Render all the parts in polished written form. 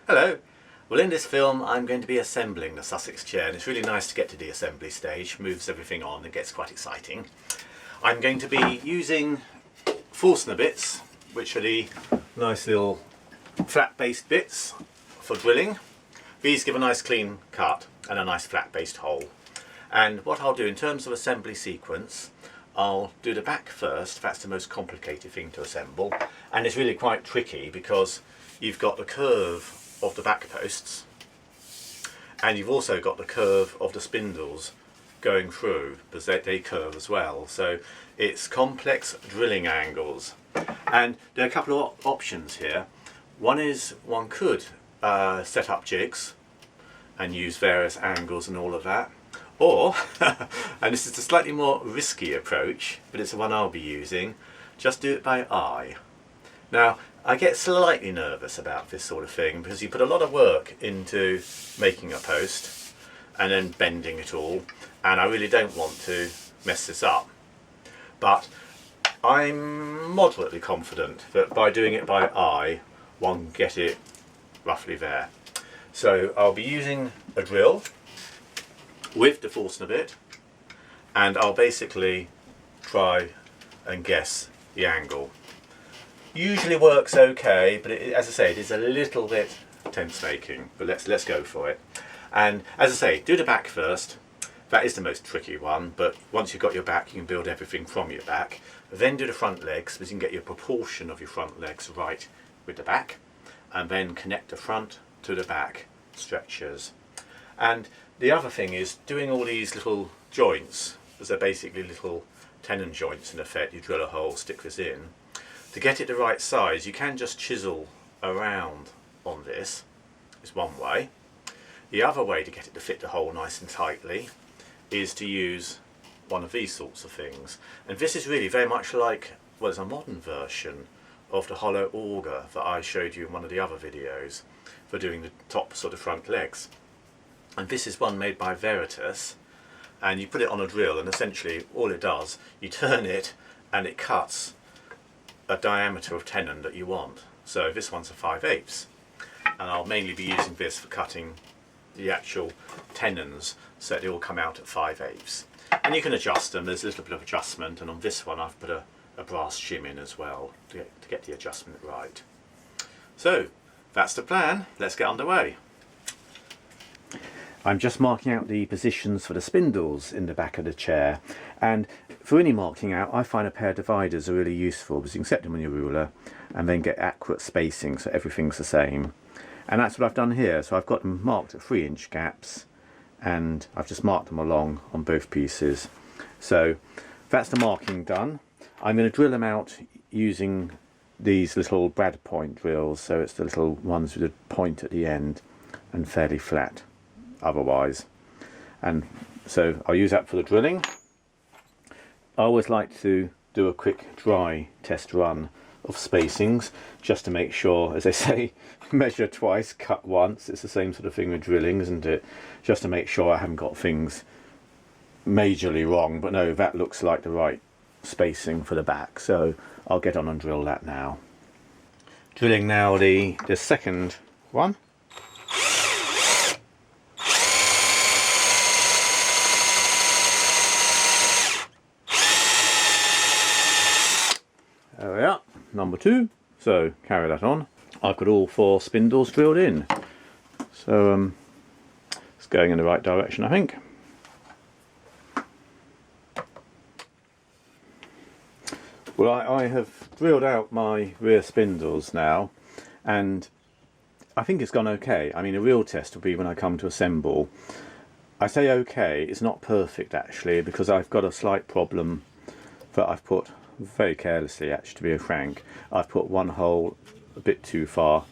Hello. Well, in this film I'm going to be assembling the Sussex Chair, and it's really nice to get to the assembly stage, moves everything on and gets quite exciting. I'm going to be using Forstner bits, which are the nice little flat based bits for drilling. These give a nice clean cut and a nice flat based hole. And what I'll do in terms of assembly sequence, I'll do the back first. That's the most complicated thing to assemble, and it's really quite tricky because you've got the curve of the back posts and you've also got the curve of the spindles going through, because they curve as well, so it's complex drilling angles. And there are a couple of options here. One is one could set up jigs and use various angles and all of that, or and this is a slightly more risky approach, but it's the one I'll be using, just do it by eye. Now, I get slightly nervous about this sort of thing because you put a lot of work into making a post and then bending it all, and I really don't want to mess this up. But I'm moderately confident that by doing it by eye, one can get it roughly there. So I'll be using a drill with the Forstner bit, and I'll basically try and guess the angle. Usually works okay, but as I say, it is a little bit tense making, but let's go for it. And as I say, do the back first. That is the most tricky one, but once you've got your back, you can build everything from your back. Then do the front legs, because you can get your proportion of your front legs right with the back, and then connect the front to the back stretchers. And the other thing is doing all these little joints, because they're basically little tenon joints in effect. You drill a hole, stick this in. To get it the right size, you can just chisel around on this, is one way. The other way to get it to fit the hole nice and tightly is to use one of these sorts of things. And this is really very much like, well, it's a modern version of the hollow auger that I showed you in one of the other videos for doing the top sort of front legs. And this is one made by Veritas, and you put it on a drill, and essentially all it does, you turn it and it cuts a diameter of tenon that you want. So this one's a 5/8, and I'll mainly be using this for cutting the actual tenons so that they all come out at 5/8. And you can adjust them, there's a little bit of adjustment, and on this one I've put a brass shim in as well to get the adjustment right. So that's the plan, let's get underway. I'm just marking out the positions for the spindles in the back of the chair, and for any marking out I find a pair of dividers are really useful because you can set them on your ruler and then get accurate spacing so everything's the same. And that's what I've done here. So I've got them marked at 3-inch gaps, and I've just marked them along on both pieces. So that's the marking done. I'm going to drill them out using these little brad point drills, so it's the little ones with a point at the end and fairly flat otherwise. And so I'll use that for the drilling. I always like to do a quick dry test run of spacings just to make sure, as they say, measure twice, cut once. It's the same sort of thing with drilling, isn't it? Just to make sure I haven't got things majorly wrong. But no, that looks like the right spacing for the back, so I'll get on and drill that now. Drilling now the second one. There we are, number 2. So carry that on. I've got all 4 spindles drilled in. So it's going in the right direction, I think. Well, I have drilled out my rear spindles now, and I think it's gone okay. I mean, a real test will be when I come to assemble. I say okay, it's not perfect actually, because I've got a slight problem that I've put very carelessly, actually, to be frank. I've put one hole a bit too far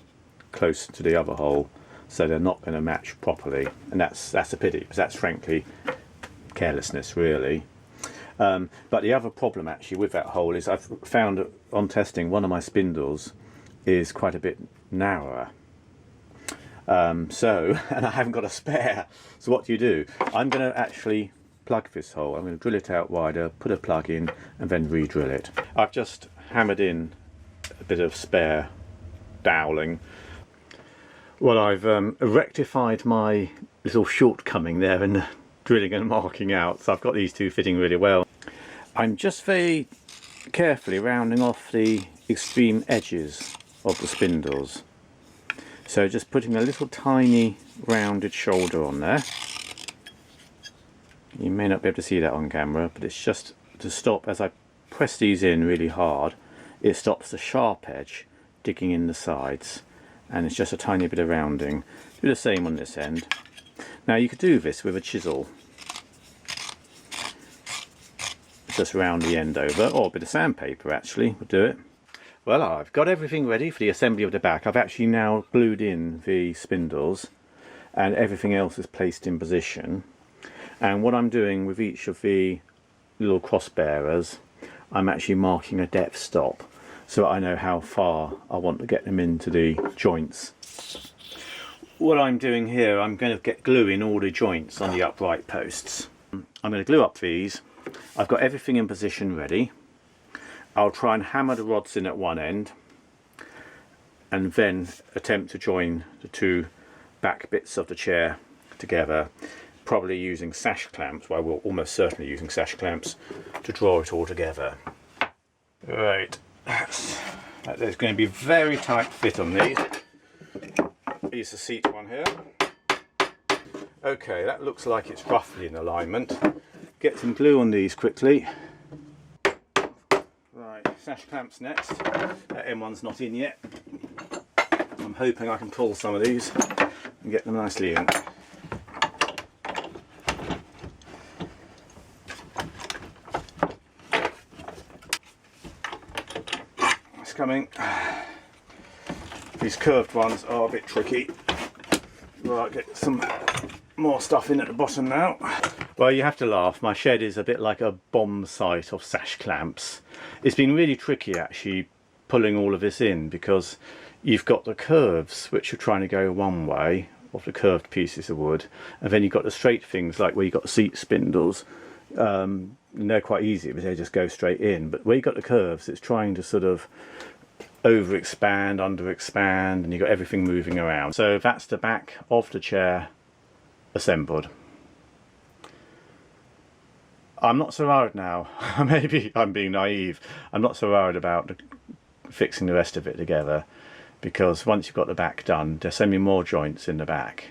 close to the other hole, so they're not going to match properly, and that's a pity, because that's frankly carelessness really. But the other problem actually with that hole is I've found on testing one of my spindles is quite a bit narrower. And I haven't got a spare, so what do? I'm going to actually plug this hole. I'm going to drill it out wider, put a plug in, and then re-drill it. I've just hammered in a bit of spare doweling. Well, I've rectified my little shortcoming there in the drilling and marking out, so I've got these two fitting really well. I'm just very carefully rounding off the extreme edges of the spindles. So just putting a little tiny rounded shoulder on there. You may not be able to see that on camera, but it's just to stop, as I press these in really hard, it stops the sharp edge digging in the sides, and it's just a tiny bit of rounding. Do the same on this end. Now you could do this with a chisel. Just round the end over, or a bit of sandpaper actually would do it. Well, I've got everything ready for the assembly of the back. I've actually now glued in the spindles and everything else is placed in position. And what I'm doing with each of the little cross bearers, I'm actually marking a depth stop so I know how far I want to get them into the joints. What I'm doing here, I'm going to get glue in all the joints on the upright posts. I'm going to glue up these. I've got everything in position ready. I'll try and hammer the rods in at one end and then attempt to join the two back bits of the chair together, probably using sash clamps. Well, I will almost certainly using sash clamps to draw it all together. Right, there's going to be a very tight fit on these. Use the seat one here. Okay, that looks like it's roughly in alignment. Get some glue on these quickly. Right, sash clamps next. That M1's not in yet. I'm hoping I can pull some of these and get them nicely in. It's coming. These curved ones are a bit tricky. Right, get some more stuff in at the bottom now. Well, you have to laugh. My shed is a bit like a bomb site of sash clamps. It's been really tricky actually pulling all of this in, because you've got the curves which are trying to go one way of the curved pieces of wood, and then you've got the straight things like where you've got the seat spindles. And they're quite easy because they just go straight in, but where you've got the curves, it's trying to sort of over expand, under expand, and you've got everything moving around. So that's the back of the chair assembled. I'm not so worried now. Maybe I'm being naive. I'm not so worried about fixing the rest of it together, because once you've got the back done, there's so many more joints in the back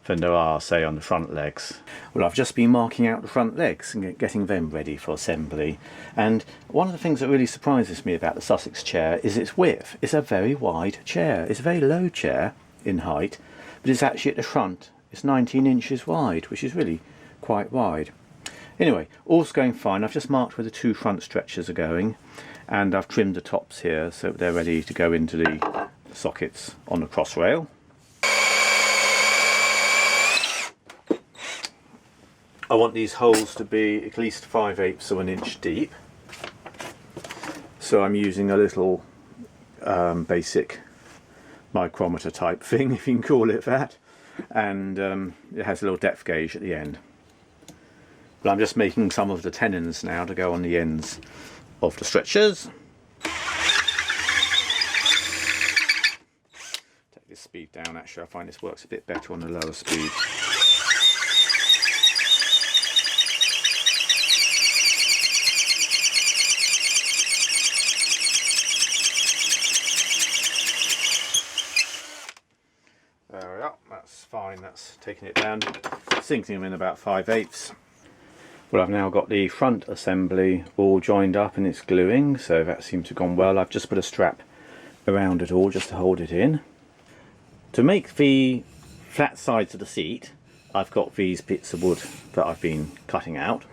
than there are, say, on the front legs. Well, I've just been marking out the front legs and getting them ready for assembly. And one of the things that really surprises me about the Sussex chair is its width. It's a very wide chair. It's a very low chair in height, but it's actually at the front. It's 19 inches wide, which is really quite wide. Anyway, all's going fine. I've just marked where the two front stretchers are going, and I've trimmed the tops here so they're ready to go into the sockets on the cross rail. I want these holes to be at least 5/8 of an inch deep, so I'm using a little basic micrometer type thing, if you can call it that, and it has a little depth gauge at the end. But I'm just making some of the tenons now to go on the ends of the stretchers. Take this speed down. Actually, I find this works a bit better on the lower speed. There we are, that's fine, that's taking it down, sinking them in about 5/8. Well, I've now got the front assembly all joined up and it's gluing, so that seems to have gone well. I've just put a strap around it all just to hold it in. To make the flat sides of the seat, I've got these bits of wood that I've been cutting out,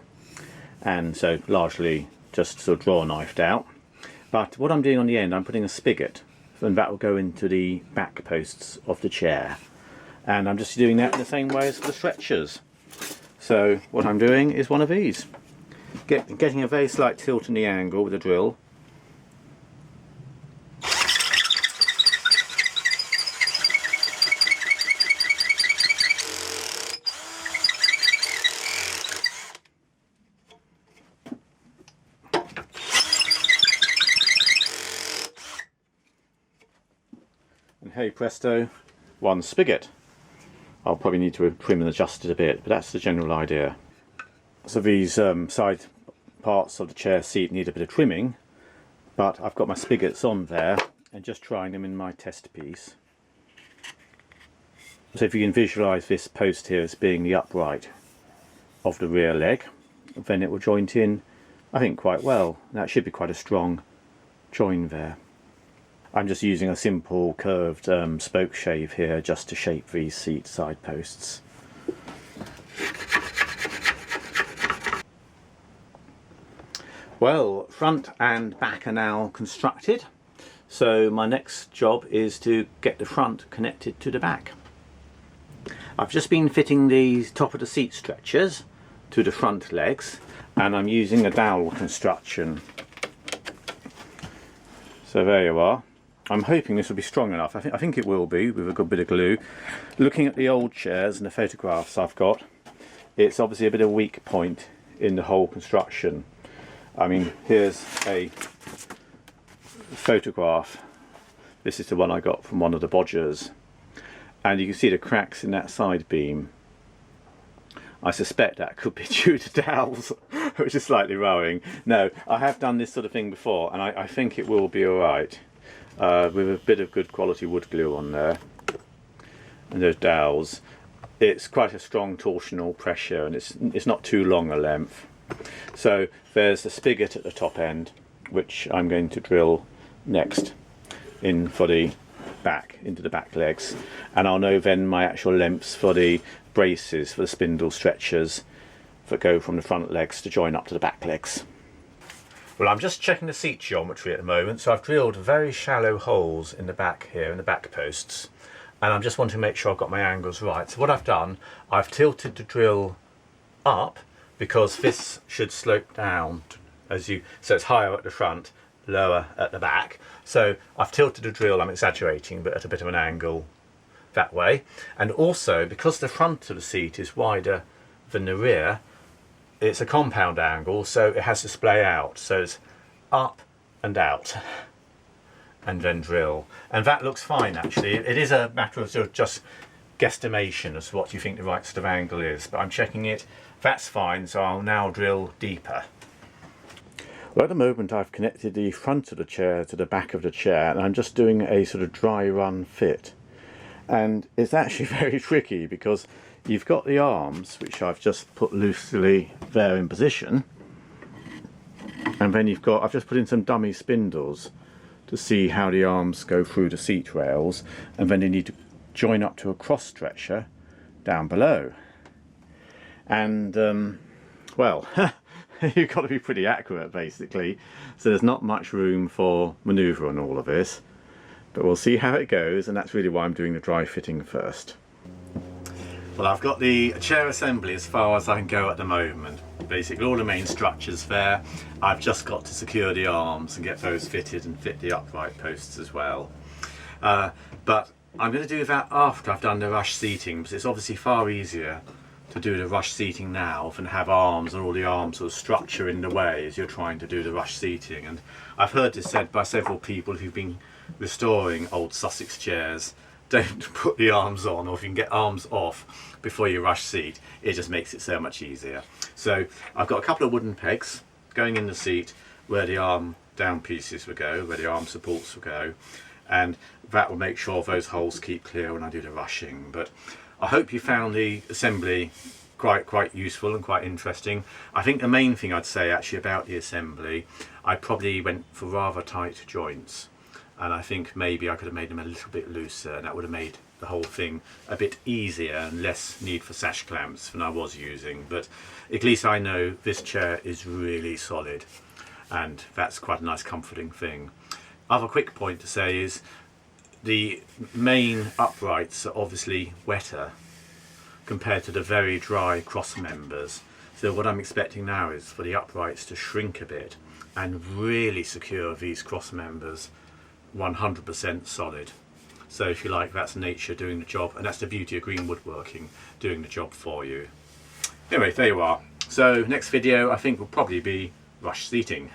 and so largely just sort of draw knifed out. But what I'm doing on the end, I'm putting a spigot, and that will go into the back posts of the chair, and I'm just doing that in the same way as for the stretchers. So what I'm doing is one of these, getting a very slight tilt in the angle with a drill, and hey presto, one spigot. I'll probably need to trim and adjust it a bit, but that's the general idea. So these side parts of the chair seat need a bit of trimming, but I've got my spigots on there and just trying them in my test piece. So if you can visualise this post here as being the upright of the rear leg, then it will joint in, I think, quite well. That should be quite a strong join there. I'm just using a simple curved spoke shave here just to shape these seat side posts. Well, front and back are now constructed, so my next job is to get the front connected to the back. I've just been fitting the top of the seat stretchers to the front legs, and I'm using a dowel construction. So there you are. I'm hoping this will be strong enough. I think it will be, with a good bit of glue. Looking at the old chairs and the photographs I've got, it's obviously a bit of a weak point in the whole construction. I mean, here's a photograph. This is the one I got from one of the bodgers, and you can see the cracks in that side beam. I suspect that could be due to dowels, which is slightly rowing. No, I have done this sort of thing before, and I think it will be alright. With a bit of good quality wood glue on there, and those dowels. It's quite a strong torsional pressure, and it's not too long a length. So there's the spigot at the top end, which I'm going to drill next in for the back, into the back legs, and I'll know then my actual lengths for the braces, for the spindle stretchers that go from the front legs to join up to the back legs. Well, I'm just checking the seat geometry at the moment, so I've drilled very shallow holes in the back here, in the back posts, and I'm just wanting to make sure I've got my angles right. So what I've done, I've tilted the drill up because this should slope down so it's higher at the front, lower at the back. So I've tilted the drill, I'm exaggerating, but at a bit of an angle that way. And also, because the front of the seat is wider than the rear, it's a compound angle, so it has to splay out. So it's up and out, and then drill. And that looks fine, actually. It is a matter of sort of just guesstimation as to what you think the right sort of angle is, but I'm checking it. That's fine, so I'll now drill deeper. Well, at the moment I've connected the front of the chair to the back of the chair, and I'm just doing a sort of dry run fit. And it's actually very tricky because you've got the arms, which I've just put loosely there in position, and then I've just put in some dummy spindles to see how the arms go through the seat rails, and then they need to join up to a cross stretcher down below. And well, you've got to be pretty accurate basically, so there's not much room for manoeuvre on all of this, but we'll see how it goes, and that's really why I'm doing the dry fitting first. Well, I've got the chair assembly as far as I can go at the moment. Basically all the main structures there. I've just got to secure the arms and get those fitted and fit the upright posts as well. But I'm going to do that after I've done the rush seating, because it's obviously far easier to do the rush seating now than have arms and all the arms sort of structure in the way as you're trying to do the rush seating. And I've heard this said by several people who've been restoring old Sussex chairs: don't put the arms on, or if you can get arms off before you rush seat, it just makes it so much easier. So I've got a couple of wooden pegs going in the seat where the arm down pieces will go, where the arm supports will go, and that will make sure those holes keep clear when I do the rushing. But I hope you found the assembly quite useful and quite interesting. I think the main thing I'd say actually about the assembly, I probably went for rather tight joints, and I think maybe I could have made them a little bit looser, and that would have made the whole thing a bit easier and less need for sash clamps than I was using. But at least I know this chair is really solid, and that's quite a nice comforting thing. Other quick point to say is the main uprights are obviously wetter compared to the very dry cross members. So what I'm expecting now is for the uprights to shrink a bit and really secure these cross members 100% solid. So if you like, that's nature doing the job, and that's the beauty of green woodworking, doing the job for you. Anyway, there you are. So next video I think will probably be rush seating.